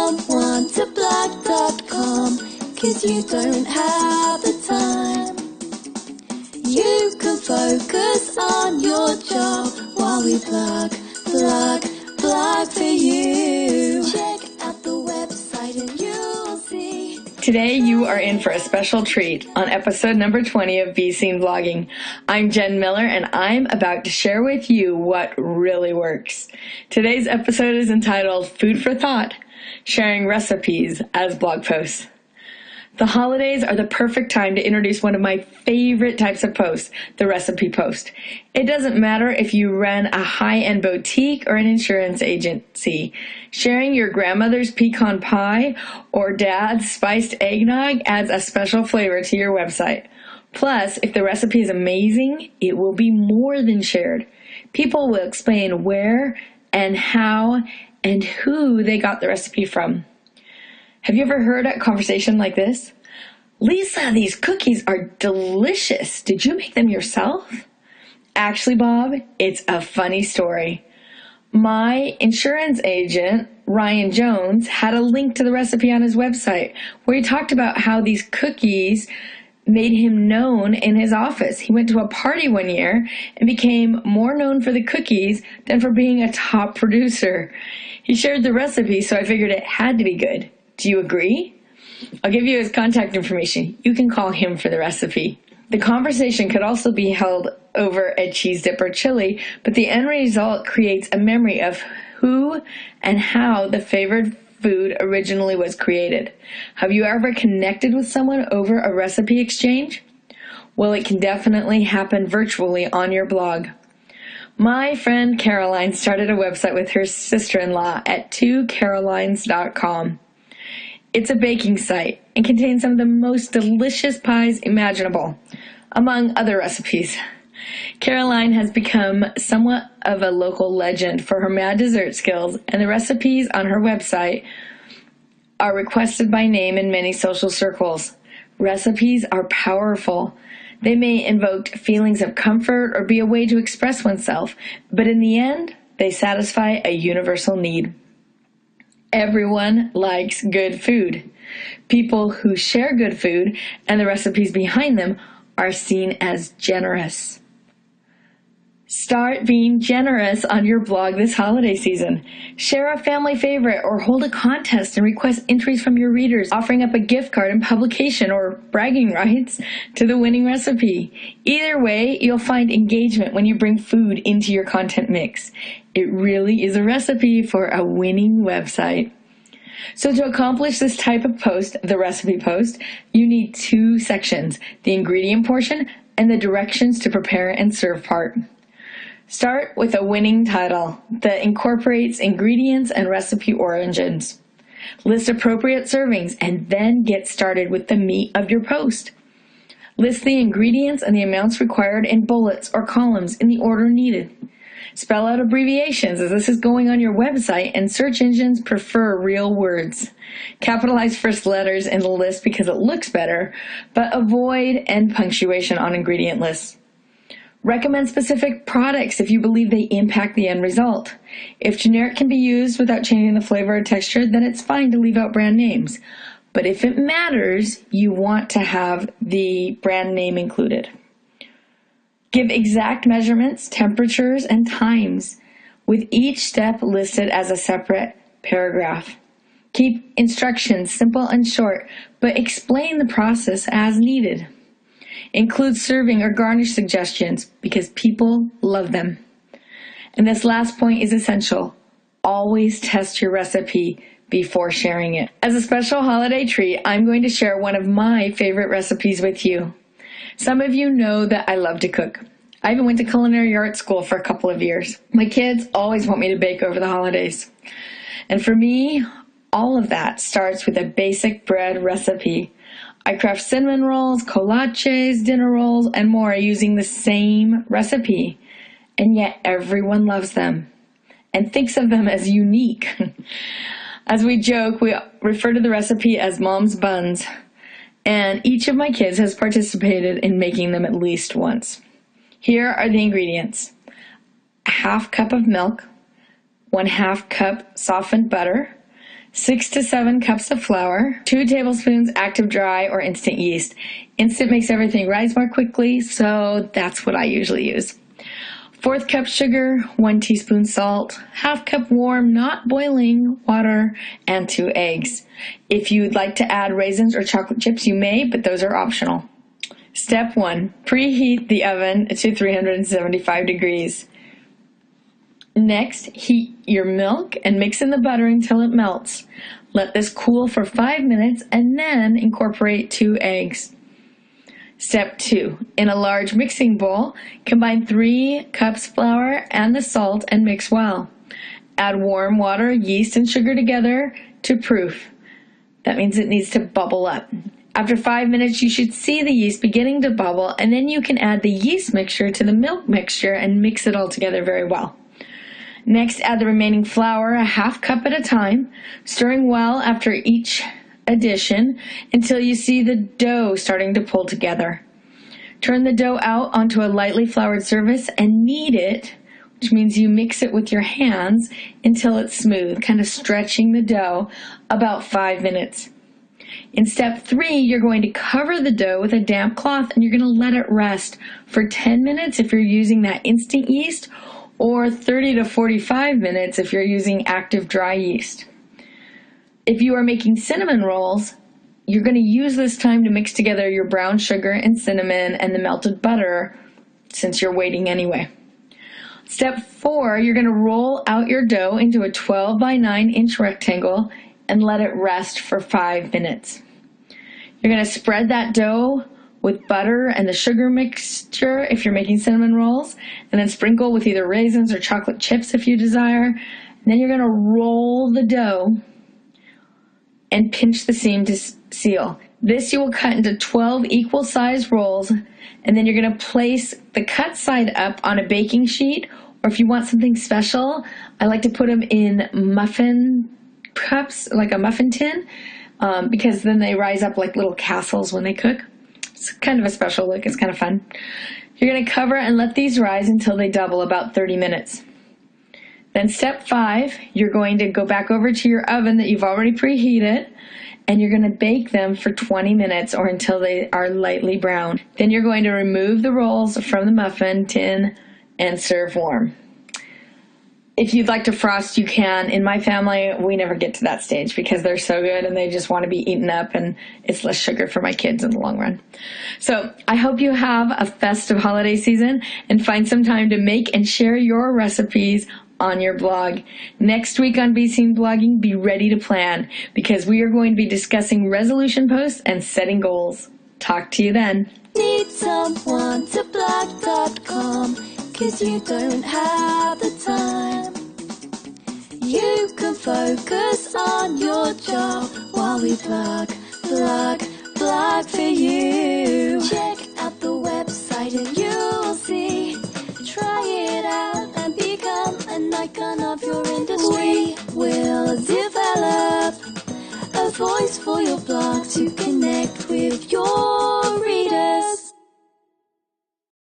don't want to blog.com, 'cause you don't have the time. You can focus on your job while we blog for you. Check out the website and you'll see. Today you are in for a special treat on episode number 20 of Be Seen Vlogging. I'm Jen Miller and I'm about to share with you what really works. Today's episode is entitled Food for Thought, Sharing Recipes as Blog Posts. The holidays are the perfect time to introduce one of my favorite types of posts, the recipe post. It doesn't matter if you run a high-end boutique or an insurance agency. Sharing your grandmother's pecan pie or dad's spiced eggnog adds a special flavor to your website. Plus, if the recipe is amazing, it will be more than shared. People will explain where and how and who they got the recipe from. Have you ever heard a conversation like this? Lisa, these cookies are delicious. Did you make them yourself? Actually, Bob, it's a funny story. My insurance agent, Ryan Jones, had a link to the recipe on his website where he talked about how these cookies made him known in his office. He went to a party one year and became more known for the cookies than for being a top producer. He shared the recipe, so I figured it had to be good. Do you agree? I'll give you his contact information. You can call him for the recipe. The conversation could also be held over a cheese dip or chili, but the end result creates a memory of who and how the favored food originally was created. Have you ever connected with someone over a recipe exchange? Well, it can definitely happen virtually on your blog. My friend Caroline started a website with her sister-in-law at 2carolines.com. It's a baking site and contains some of the most delicious pies imaginable, among other recipes. Caroline has become somewhat of a local legend for her mad dessert skills, and the recipes on her website are requested by name in many social circles. Recipes are powerful. They may invoke feelings of comfort or be a way to express oneself, but in the end, they satisfy a universal need. Everyone likes good food. People who share good food and the recipes behind them are seen as generous. Start being generous on your blog this holiday season. Share a family favorite or hold a contest and request entries from your readers, offering up a gift card and publication or bragging rights to the winning recipe. Either way, you'll find engagement when you bring food into your content mix. It really is a recipe for a winning website. So to accomplish this type of post, the recipe post, you need two sections, the ingredient portion and the directions to prepare and serve part. Start with a winning title that incorporates ingredients and recipe origins. List appropriate servings and then get started with the meat of your post. List the ingredients and the amounts required in bullets or columns in the order needed. Spell out abbreviations as this is going on your website, and search engines prefer real words. Capitalize first letters in the list because it looks better, but avoid end punctuation on ingredient lists. Recommend specific products if you believe they impact the end result. If generic can be used without changing the flavor or texture, then it's fine to leave out brand names. But if it matters, you want to have the brand name included. Give exact measurements, temperatures, and times, with each step listed as a separate paragraph. Keep instructions simple and short, but explain the process as needed. Include serving or garnish suggestions because people love them. And this last point is essential. Always test your recipe before sharing it. As a special holiday treat, I'm going to share one of my favorite recipes with you. Some of you know that I love to cook. I even went to culinary arts school for a couple of years. My kids always want me to bake over the holidays. And for me, all of that starts with a basic bread recipe. I craft cinnamon rolls, kolaches, dinner rolls, and more using the same recipe. And yet everyone loves them and thinks of them as unique. As we joke, we refer to the recipe as Mom's Buns. And each of my kids has participated in making them at least once. Here are the ingredients. A half cup of milk, 1/2 cup softened butter, 6 to 7 cups of flour, 2 tablespoons active dry or instant yeast. Instant makes everything rise more quickly, so that's what I usually use. 1/4 cup sugar, 1 teaspoon salt, 1/2 cup warm, not boiling water, and 2 eggs. If you'd like to add raisins or chocolate chips, you may, but those are optional. Step 1, preheat the oven to 375 degrees. Next, heat your milk and mix in the butter until it melts. Let this cool for 5 minutes and then incorporate 2 eggs. Step 2, in a large mixing bowl, combine 3 cups flour and the salt and mix well. Add warm water, yeast, and sugar together to proof. That means it needs to bubble up. After 5 minutes, you should see the yeast beginning to bubble, and then you can add the yeast mixture to the milk mixture and mix it all together very well. Next, add the remaining flour, a 1/2 cup at a time, stirring well after each addition until you see the dough starting to pull together. Turn the dough out onto a lightly floured surface and knead it, which means you mix it with your hands until it's smooth, kind of stretching the dough about 5 minutes. In step 3, you're going to cover the dough with a damp cloth and you're going to let it rest for 10 minutes if you're using that instant yeast, or 30 to 45 minutes if you're using active dry yeast. If you are making cinnamon rolls, you're going to use this time to mix together your brown sugar and cinnamon and the melted butter, since you're waiting anyway. Step 4, you're going to roll out your dough into a 12 by 9 inch rectangle and let it rest for 5 minutes. You're going to spread that dough with butter and the sugar mixture if you're making cinnamon rolls, and then sprinkle with either raisins or chocolate chips if you desire. And then you're going to roll the dough and pinch the seam to seal. This you will cut into 12 equal sized rolls, and then you're going to place the cut side up on a baking sheet, or if you want something special, I like to put them in muffin cups, like a muffin tin, because then they rise up like little castles when they cook. It's kind of a special look. It's kind of fun. You're going to cover and let these rise until they double, about 30 minutes. Then step 5, you're going to go back over to your oven that you've already preheated, and you're going to bake them for 20 minutes or until they are lightly brown. Then you're going to remove the rolls from the muffin tin and serve warm. If you'd like to frost, you can. In my family, we never get to that stage because they're so good and they just want to be eaten up, and it's less sugar for my kids in the long run. So I hope you have a festive holiday season and find some time to make and share your recipes on your blog. Next week on Be Seen Blogging, be ready to plan because we are going to be discussing resolution posts and setting goals. Talk to you then. Need someone to blog.com, 'cause you don't have the time. You can focus on your job while we blog for you. Check out the website and you'll see. Try it out and become an icon of your industry. We will develop a voice for your blog to connect with your